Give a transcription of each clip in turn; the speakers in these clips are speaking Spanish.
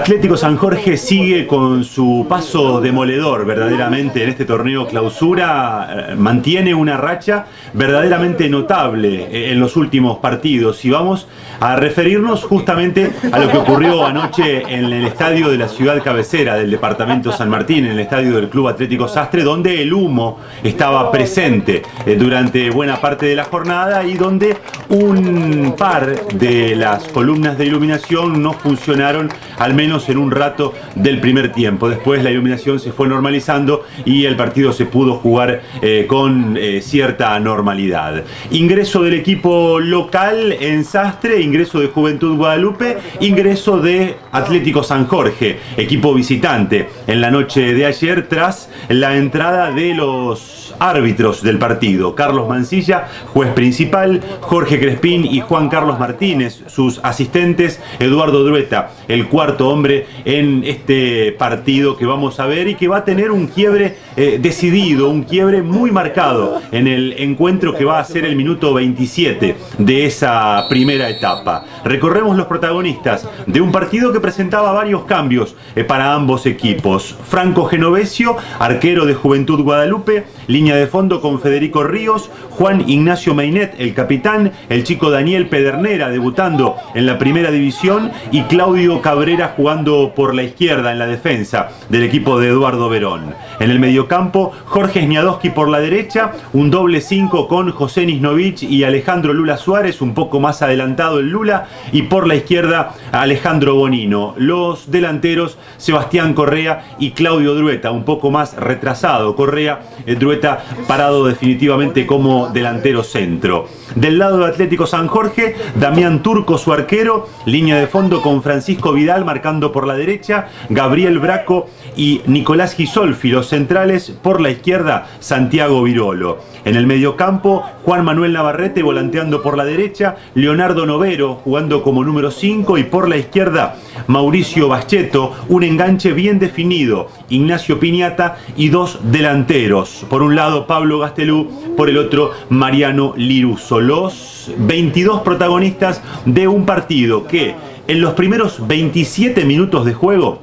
Atlético San Jorge sigue con su paso demoledor verdaderamente en este torneo clausura, mantiene una racha verdaderamente notable en los últimos partidos y vamos a referirnos justamente a lo que ocurrió anoche en el estadio de la ciudad cabecera del departamento San Martín, en el estadio del Club Atlético Sastre, donde el humo estaba presente durante buena parte de la jornada y donde un par de las columnas de iluminación no funcionaron al menos en un rato del primer tiempo. Después la iluminación se fue normalizando y el partido se pudo jugar con cierta normalidad. Ingreso del equipo local en Sastre, ingreso de Juventud Guadalupe, ingreso de Atlético San Jorge, equipo visitante en la noche de ayer tras la entrada de los árbitros del partido. Carlos Mancilla, juez principal, Jorge Crespín y Juan Carlos Martínez, sus asistentes, Eduardo Drueta, el cuarto hombre en este partido que vamos a ver y que va a tener un quiebre decidido, un quiebre muy marcado en el encuentro que va a ser el minuto 27 de esa primera etapa. Recorremos los protagonistas de un partido que presentaba varios cambios para ambos equipos. Franco Genovesio, arquero de Juventud Guadalupe, línea de fondo con Federico Ríos, Juan Ignacio Meinet, el capitán, el chico Daniel Pedernera debutando en la primera división y Claudio Cabrera jugando por la izquierda en la defensa del equipo de Eduardo Verón. En el mediocampo, Jorge Sniadowski por la derecha, un doble 5 con José Nisnovich y Alejandro Lula Suárez, un poco más adelantado el Lula, y por la izquierda Alejandro Bonino. Los delanteros, Sebastián Correa y Claudio Drueta, un poco más retrasado Correa, Drueta parado definitivamente como delantero centro. Del lado de Atlético San Jorge, Damián Turco, su arquero, línea de fondo con Francisco Vidal marcando por la derecha, Gabriel Braco y Nicolás Gisolfi, los centrales, por la izquierda Santiago Virolo. En el mediocampo, Juan Manuel Navarrete volanteando por la derecha, Leonardo Novero jugando como número 5 y por la izquierda Mauricio Baschetto, un enganche bien definido, Ignacio Piñata y dos delanteros. Por un lado Pablo Gastelú, por el otro Mariano Liruso. Los 22 protagonistas de un partido que en los primeros 27 minutos de juego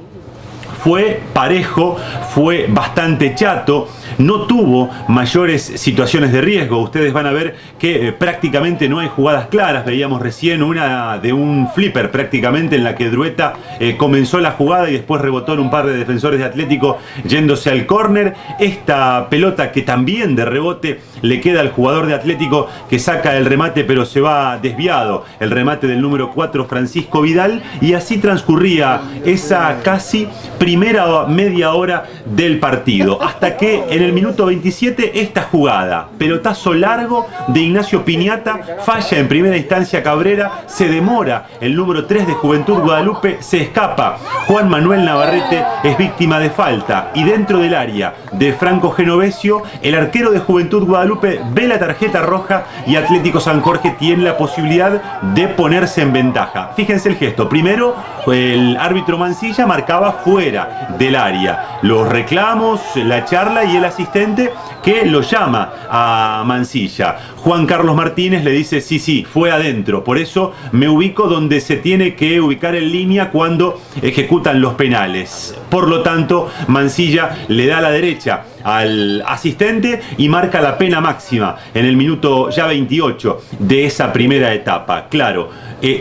fue parejo, fue bastante chato, no tuvo mayores situaciones de riesgo. Ustedes van a ver que prácticamente no hay jugadas claras. Veíamos recién una de un flipper prácticamente en la que Drueta comenzó la jugada y después rebotó en un par de defensores de Atlético yéndose al córner. Esta pelota que también de rebote le queda al jugador de Atlético que saca el remate pero se va desviado. El remate del número 4 Francisco Vidal y así transcurría esa casi primera media hora del partido hasta que en el minuto 27 esta jugada, pelotazo largo de Ignacio Piñata, falla en primera instancia Cabrera, se demora el número 3 de Juventud Guadalupe, se escapa Juan Manuel Navarrete, es víctima de falta y dentro del área de Franco Genovesio el arquero de Juventud Guadalupe ve la tarjeta roja y Atlético San Jorge tiene la posibilidad de ponerse en ventaja. Fíjense el gesto, primero el árbitro Mancilla marcaba fuera del área, los reclamos, la charla y el asistente que lo llama a Mancilla. Juan Carlos Martínez le dice sí, fue adentro, por eso me ubico donde se tiene que ubicar en línea cuando ejecutan los penales. Por lo tanto, Mancilla le da a la derecha al asistente y marca la pena máxima en el minuto ya 28 de esa primera etapa. Claro,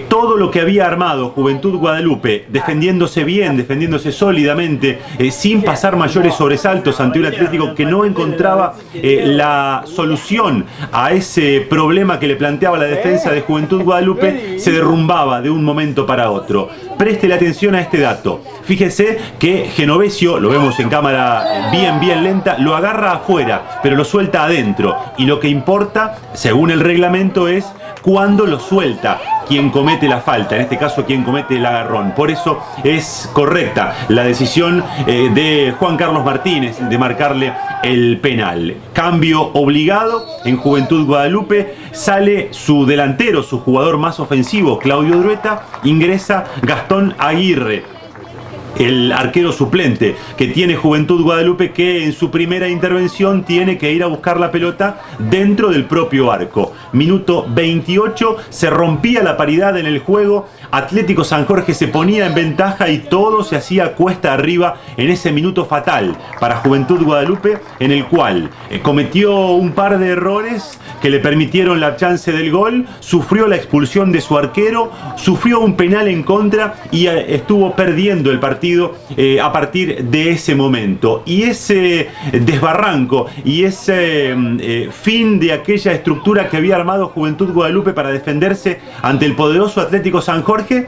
todo lo que había armado Juventud Guadalupe, defendiéndose bien, defendiéndose sólidamente, sin pasar mayores sobresaltos ante un Atlético que no encontraba la solución a ese problema que le planteaba la defensa de Juventud Guadalupe, se derrumbaba de un momento para otro. Preste atención a este dato. Fíjese que Genovesio, lo vemos en cámara bien lenta, lo agarra afuera, pero lo suelta adentro. Y lo que importa, según el reglamento, es cuando lo suelta quien comete la falta, en este caso quien comete el agarrón. Por eso es correcta la decisión de Juan Carlos Martínez de marcarle el penal. Cambio obligado en Juventud Guadalupe, sale su delantero, su jugador más ofensivo, Claudio Drueta, ingresa Gastón Aguirre, el arquero suplente que tiene Juventud Guadalupe, que en su primera intervención tiene que ir a buscar la pelota dentro del propio arco. Minuto 28, se rompía la paridad en el juego Atlético San Jorge se ponía en ventaja y todo se hacía cuesta arriba en ese minuto fatal para Juventud Guadalupe, en el cual cometió un par de errores que le permitieron la chance del gol, sufrió la expulsión de su arquero, sufrió un penal en contra y estuvo perdiendo el partido a partir de ese momento. Y ese desbarranco y ese fin de aquella estructura que había armado Juventud Guadalupe para defenderse ante el poderoso Atlético San Jorge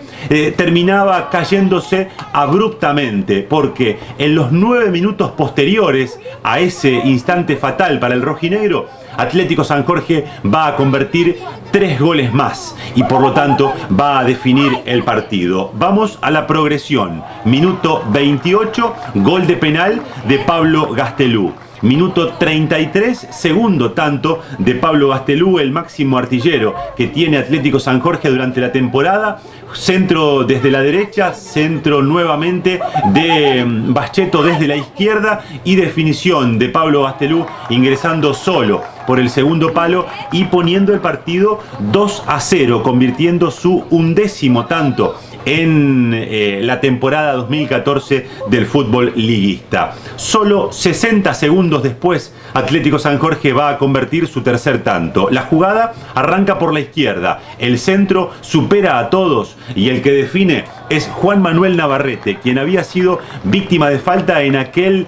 terminaba cayéndose abruptamente, porque en los 9 minutos posteriores a ese instante fatal para el rojinegro, Atlético San Jorge va a convertir 3 goles más y por lo tanto va a definir el partido. Vamos a la progresión. Minuto 28, gol de penal de Pablo Gastelú. Minuto 33, segundo tanto de Pablo Gastelú, el máximo artillero que tiene Atlético San Jorge durante la temporada. Centro desde la derecha, centro nuevamente de Baschetto desde la izquierda y definición de Pablo Gastelú ingresando solo por el segundo palo y poniendo el partido 2-0, convirtiendo su 11º tanto en la temporada 2014 del fútbol liguista. Solo 60 segundos después, Atlético San Jorge va a convertir su tercer tanto. La jugada arranca por la izquierda, el centro supera a todos y el que define es Juan Manuel Navarrete, quien había sido víctima de falta en aquel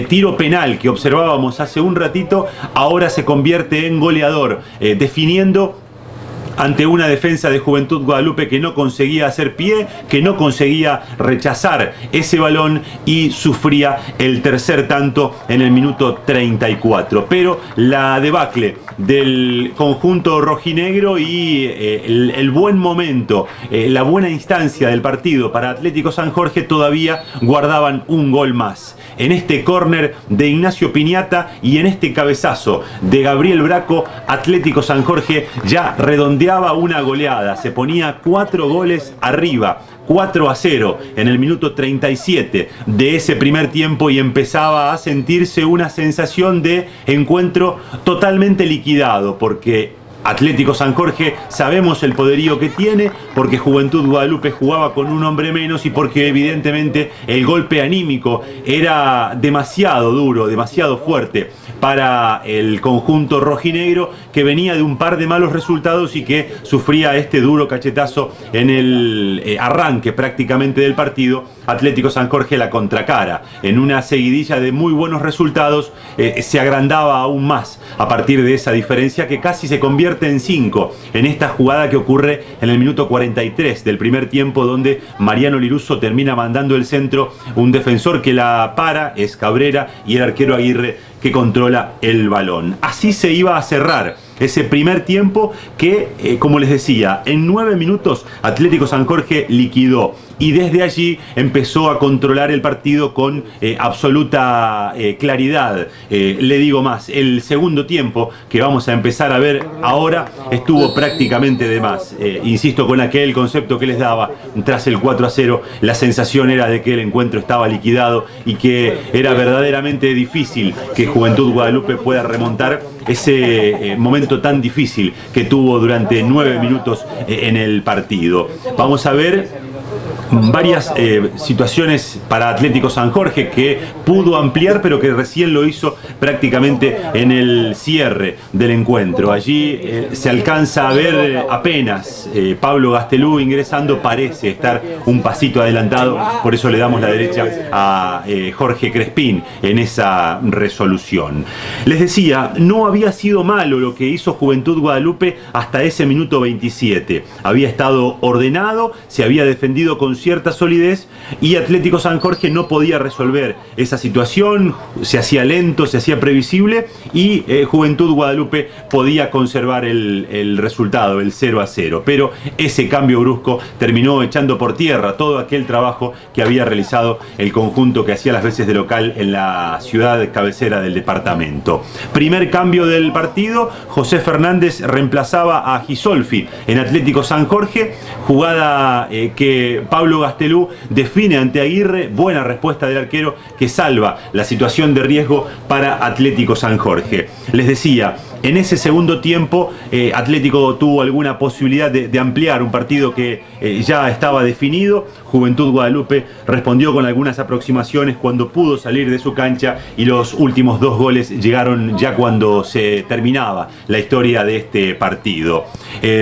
tiro penal que observábamos hace un ratito. Ahora se convierte en goleador, definiendo ante una defensa de Juventud Guadalupe que no conseguía hacer pie, que no conseguía rechazar ese balón y sufría el tercer tanto en el minuto 34. Pero la debacle del conjunto rojinegro y el buen momento, la buena instancia del partido para Atlético San Jorge todavía guardaban un gol más. En este córner de Ignacio Piñata y en este cabezazo de Gabriel Braco, Atlético San Jorge ya redondeaba una goleada, se ponía 4 goles arriba, 4-0 en el minuto 37 de ese primer tiempo y empezaba a sentirse una sensación de encuentro totalmente liquidado, porque Atlético San Jorge sabemos el poderío que tiene, porque Juventud Guadalupe jugaba con un hombre menos y porque evidentemente el golpe anímico era demasiado duro, demasiado fuerte para el conjunto rojinegro, que venía de un par de malos resultados y que sufría este duro cachetazo en el arranque prácticamente del partido. Atlético San Jorge la contracara, en una seguidilla de muy buenos resultados, se agrandaba aún más a partir de esa diferencia que casi se convierte en 5 en esta jugada que ocurre en el minuto 43 del primer tiempo, donde Mariano Liruso termina mandando el centro, un defensor que la para es Cabrera y el arquero Aguirre que controla el balón. Así se iba a cerrar ese primer tiempo que, como les decía, en 9 minutos Atlético San Jorge liquidó y desde allí empezó a controlar el partido con absoluta claridad. Le digo más, el segundo tiempo que vamos a empezar a ver ahora estuvo prácticamente de más. Insisto con aquel concepto que les daba, tras el 4-0 la sensación era de que el encuentro estaba liquidado y que era verdaderamente difícil que Juventud Guadalupe pueda remontar ese momento tan difícil que tuvo durante 9 minutos en el partido. Vamos a ver varias situaciones para Atlético San Jorge que pudo ampliar, pero que recién lo hizo prácticamente en el cierre del encuentro. Allí se alcanza a ver apenas Pablo Gastelú ingresando, parece estar un pasito adelantado, por eso le damos la derecha a Jorge Crespín en esa resolución. Les decía, no había sido malo lo que hizo Juventud Guadalupe hasta ese minuto 27. Había estado ordenado, se había defendido con cierta solidez y Atlético San Jorge no podía resolver esa situación, se hacía lento, se hacía previsible y Juventud Guadalupe podía conservar el resultado, el 0-0, pero ese cambio brusco terminó echando por tierra todo aquel trabajo que había realizado el conjunto que hacía las veces de local en la ciudad cabecera del departamento. Primer cambio del partido, José Fernández reemplazaba a Gisolfi en Atlético San Jorge, jugada que Pablo Gastelú define ante Aguirre, buena respuesta del arquero que salva la situación de riesgo para Atlético San Jorge. Les decía, En ese segundo tiempo, Atlético tuvo alguna posibilidad de ampliar un partido que ya estaba definido. Juventud Guadalupe respondió con algunas aproximaciones cuando pudo salir de su cancha, y los últimos 2 goles llegaron ya cuando se terminaba la historia de este partido.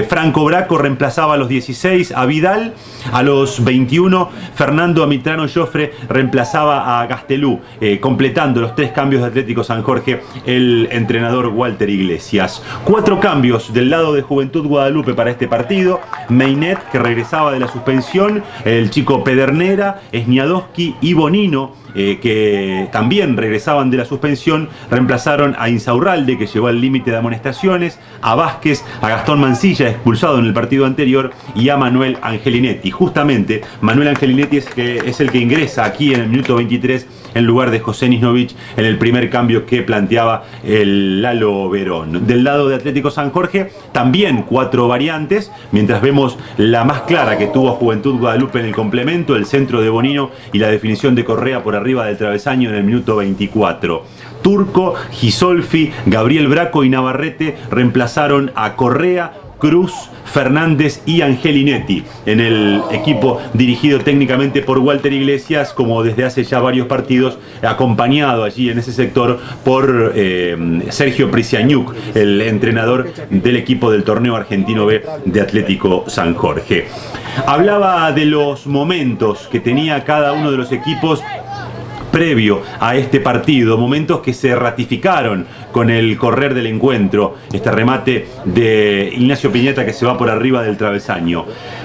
Franco Braco reemplazaba a los 16 a Vidal. A los 21, Fernando Amitrano Joffre reemplazaba a Gastelú, completando los 3 cambios de Atlético San Jorge el entrenador Walter Iglesias. 4 cambios del lado de Juventud Guadalupe para este partido. Meinet, que regresaba de la suspensión, el chico Pedernera, Sniadowski y Bonino, que también regresaban de la suspensión, reemplazaron a Insaurralde, que llegó al límite de amonestaciones, a Vázquez, a Gastón Mancilla, expulsado en el partido anterior, y a Manuel Angelinetti. Justamente, Manuel Angelinetti es el que ingresa aquí en el minuto 23 en lugar de José Nisnovich en el primer cambio que planteaba el Lalo Verón. Del lado de Atlético San Jorge, también 4 variantes, mientras vemos la más clara que tuvo Juventud Guadalupe en el complemento, el centro de Bonino y la definición de Correa por arriba del travesaño en el minuto 24. Turco, Gisolfi, Gabriel Braco y Navarrete reemplazaron a Correa, Cruz, Fernández y Angelinetti en el equipo dirigido técnicamente por Walter Iglesias, como desde hace ya varios partidos, acompañado allí en ese sector por Sergio Prisiañuk, el entrenador del equipo del torneo argentino B de Atlético San Jorge. Hablaba de los momentos que tenía cada uno de los equipos previo a este partido, momentos que se ratificaron con el correr del encuentro. Este remate de Ignacio Piñata que se va por arriba del travesaño.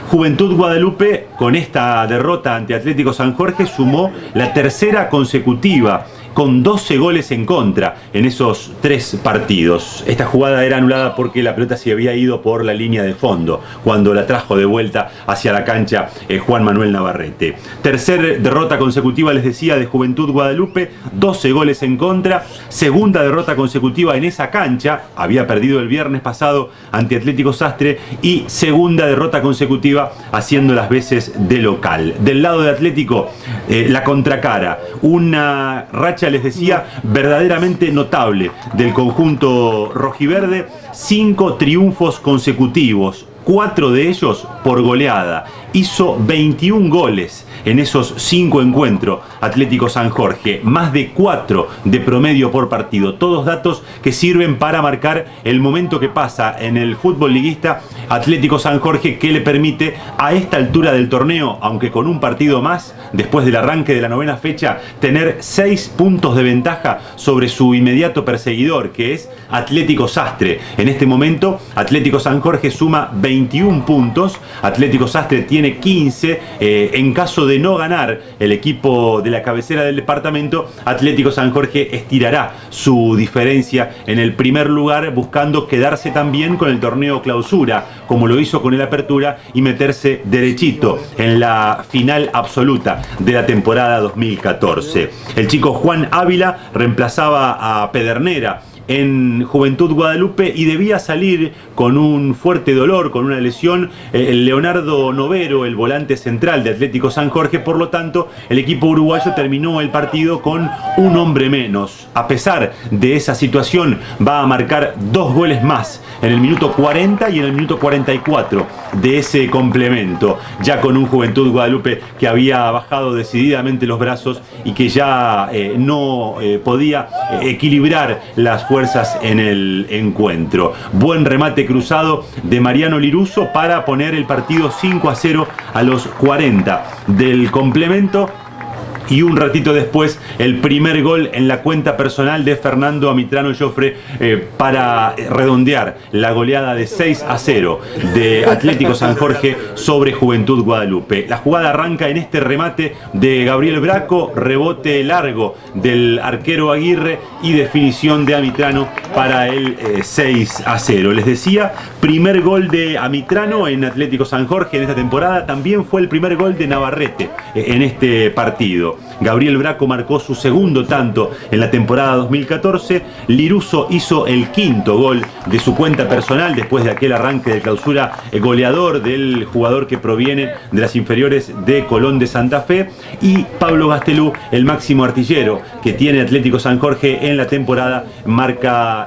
Juventud Guadalupe, con esta derrota ante Atlético San Jorge, sumó la 3ª consecutiva, con 12 goles en contra en esos 3 partidos. Esta jugada era anulada porque la pelota se había ido por la línea de fondo cuando la trajo de vuelta hacia la cancha Juan Manuel Navarrete. 3ª derrota consecutiva, les decía, de Juventud Guadalupe, 12 goles en contra. 2ª derrota consecutiva en esa cancha, había perdido el viernes pasado ante Atlético Sastre, y 2ª derrota consecutiva haciendo las veces de local. Del lado de Atlético, la contracara, una racha, les decía, verdaderamente notable del conjunto rojiverde. 5 triunfos consecutivos, 4 de ellos por goleada. Hizo 21 goles en esos 5 encuentros Atlético San Jorge, más de 4 de promedio por partido. Todos datos que sirven para marcar el momento que pasa en el fútbol liguista Atlético San Jorge, que le permite a esta altura del torneo, aunque con un partido más después del arranque de la 9ª fecha, tener 6 puntos de ventaja sobre su inmediato perseguidor, que es Atlético Sastre. En este momento Atlético San Jorge suma 21 puntos, Atlético Sastre tiene 15. En caso de no ganar el equipo de la cabecera del departamento, Atlético San Jorge estirará su diferencia en el primer lugar, buscando quedarse también con el torneo clausura, como lo hizo con el apertura, y meterse derechito en la final absoluta de la temporada 2014. El chico Juan Ávila reemplazaba a Pedernera en Juventud Guadalupe y debía salir con un fuerte dolor, con una lesión, el Leonardo Novero, el volante central de Atlético San Jorge. Por lo tanto, el equipo uruguayo terminó el partido con un hombre menos. A pesar de esa situación, va a marcar 2 goles más en el minuto 40 y en el minuto 44 de ese complemento, ya con un Juventud Guadalupe que había bajado decididamente los brazos y que ya no podía equilibrar las fuerzas en el encuentro. Buen remate cruzado de Mariano Liruso para poner el partido 5-0 a los 40 del complemento. Y un ratito después, el primer gol en la cuenta personal de Fernando Amitrano Joffre para redondear la goleada de 6-0 de Atlético San Jorge sobre Juventud Guadalupe. La jugada arranca en este remate de Gabriel Braco, rebote largo del arquero Aguirre y definición de Amitrano para el 6-0. Les decía, primer gol de Amitrano en Atlético San Jorge en esta temporada. También fue el primer gol de Navarrete en este partido. Gabriel Braco marcó su segundo tanto en la temporada 2014. Liruso hizo el quinto gol de su cuenta personal después de aquel arranque de clausura goleador del jugador que proviene de las inferiores de Colón de Santa Fe. Y Pablo Gastelú, el máximo artillero que tiene Atlético San Jorge en la temporada,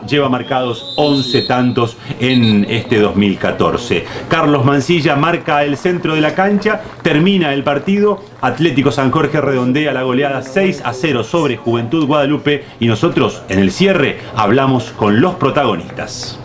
lleva marcados 11 tantos en este 2014. Carlos Mancilla marca el centro de la cancha, termina el partido, Atlético San Jorge redondea la goleada 6-0 sobre Juventud Guadalupe y nosotros en el cierre hablamos con los protagonistas.